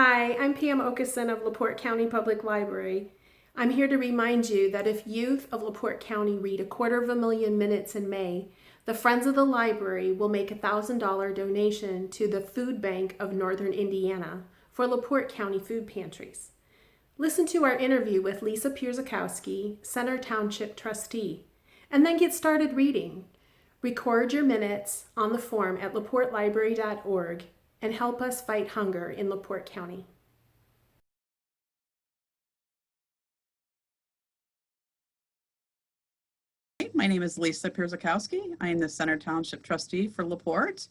Hi, I'm Pam Okeson of LaPorte County Public Library. I'm here to remind you that if youth of LaPorte County read 250,000 minutes in May, the Friends of the Library will make a $1,000 donation to the Food Bank of Northern Indiana for LaPorte County food pantries. Listen to our interview with Lisa Pierzakowski, Center Township Trustee, and then get started reading. Record your minutes on the form at laportelibrary.org and help us fight hunger in LaPorte County. My name is Lisa Pierzakowski. I am the Center Township Trustee for LaPorte.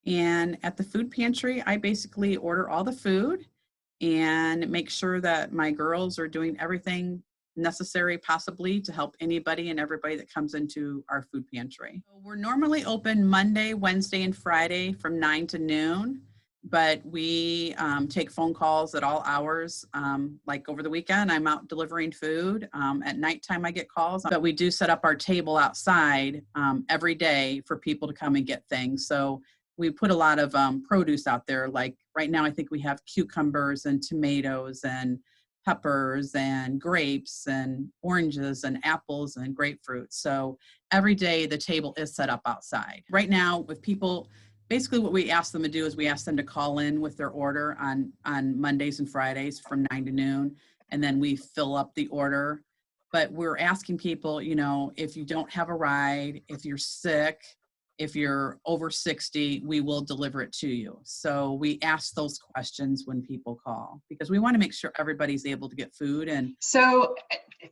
And at the food pantry, I basically order all the food and make sure that my girls are doing everything necessary possibly to help anybody and everybody that comes into our food pantry. We're normally open Monday, Wednesday, and Friday from 9 to noon, but we take phone calls at all hours. Like over the weekend, I'm out delivering food. At nighttime, I get calls, but we do set up our table outside every day for people to come and get things. So we put a lot of produce out there. Like right now, I think we have cucumbers and tomatoes and peppers and grapes and oranges and apples and grapefruit. So every day the table is set up outside. Right now with people, basically what we ask them to do is we ask them to call in with their order on Mondays and Fridays from 9 to noon, and then we fill up the order. But we're asking people, you know, if you don't have a ride, if you're sick, if you're over 60, we will deliver it to you. So we ask those questions when people call because we want to make sure everybody's able to get food. And so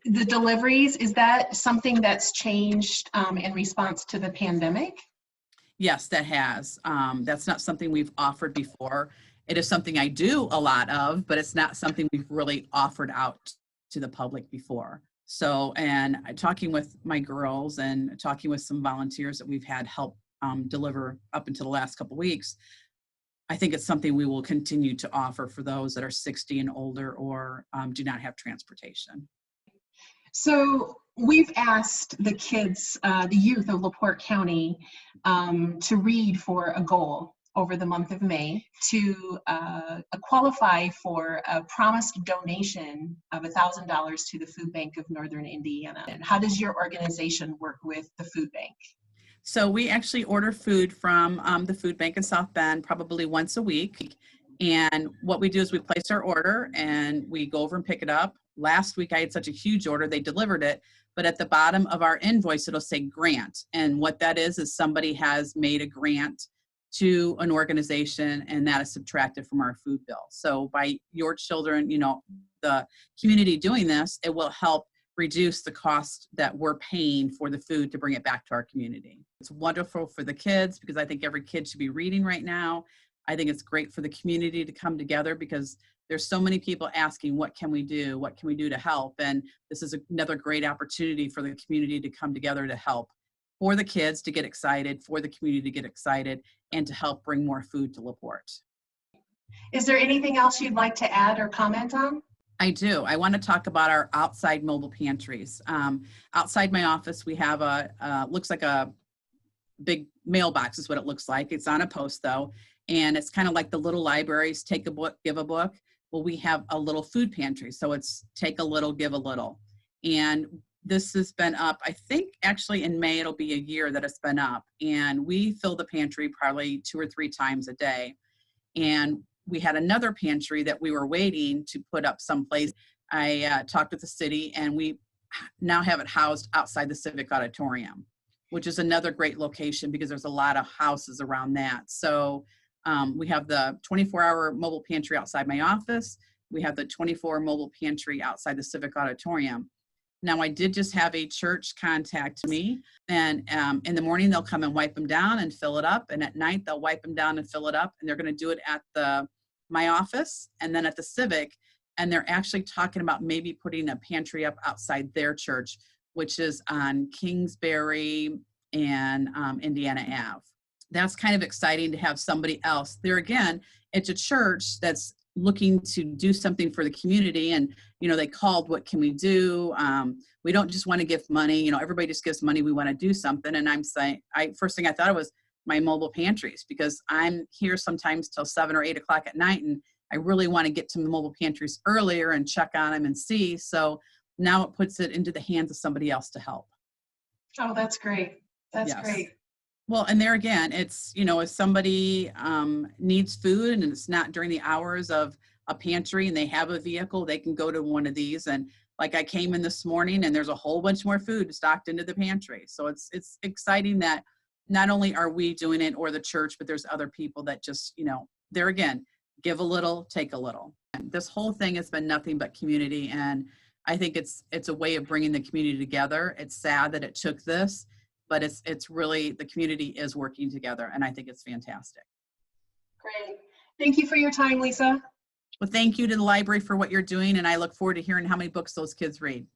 the deliveries, is that something that's changed in response to the pandemic? Yes, that has. That's not something we've offered before. It is something I do a lot of, but it's not something we've really offered out to the public before. So, and talking with my girls and talking with some volunteers that we've had help deliver up until the last couple of weeks, I think it's something we will continue to offer for those that are 60 and older or do not have transportation. So we've asked the kids, the youth of LaPorte County, to read for a goal over the month of May to qualify for a promised donation of $1,000 to the Food Bank of Northern Indiana. And how does your organization work with the Food Bank? So we actually order food from the Food Bank in South Bend probably once a week. And what we do is we place our order and we go over and pick it up. Last week I had such a huge order, they delivered it, but at the bottom of our invoice, it'll say grant. And what that is somebody has made a grant to an organization and that is subtracted from our food bill. So by your children, you know, the community doing this, it will help reduce the cost that we're paying for the food to bring it back to our community. It's wonderful for the kids because I think every kid should be reading right now. I think it's great for the community to come together because there's so many people asking, what can we do? What can we do to help? And this is another great opportunity for the community to come together to help, for the kids to get excited, for the community to get excited, and to help bring more food to LaPorte. Is there anything else you'd like to add or comment on? I do. I want to talk about our outside mobile pantries. Outside my office, we have looks like a big mailbox is what it looks like. It's on a post though. And it's kind of like the little libraries, take a book, give a book. Well, we have a little food pantry. So it's take a little, give a little. And this has been up, I think actually in May, it'll be a year that it's been up. And we fill the pantry probably 2 or 3 times a day. And we had another pantry that we were waiting to put up someplace. I talked with the city and we now have it housed outside the Civic Auditorium, which is another great location because there's a lot of houses around that. So we have the 24-hour mobile pantry outside my office. We have the 24 mobile pantry outside the Civic Auditorium. Now, I did just have a church contact me, and in the morning, they'll come and wipe them down and fill it up. And at night, they'll wipe them down and fill it up. And they're going to do it at my office and then at the Civic. And they're actually talking about maybe putting a pantry up outside their church, which is on Kingsbury and Indiana Ave. That's kind of exciting to have somebody else there. Again, it's a church that's looking to do something for the community. And, you know, they called, what can we do? We don't just want to give money. You know, everybody just gives money. We want to do something. And I'm saying, first thing I thought of was my mobile pantries, because I'm here sometimes till 7 or 8 o'clock at night. And I really want to get to the mobile pantries earlier and check on them and see. So now it puts it into the hands of somebody else to help. Oh, that's great. That's Yes. great. Well, and there again, it's, if somebody needs food and it's not during the hours of a pantry and they have a vehicle, they can go to one of these. And like I came in this morning and there's a whole bunch more food stocked into the pantry. So it's exciting that not only are we doing it or the church, but there's other people that just, there again, give a little, take a little. And this whole thing has been nothing but community. And I think it's a way of bringing the community together. It's sad that it took this, but it's really, the community is working together, and I think it's fantastic. Great. Thank you for your time, Lisa. Well, thank you to the library for what you're doing, and I look forward to hearing how many books those kids read.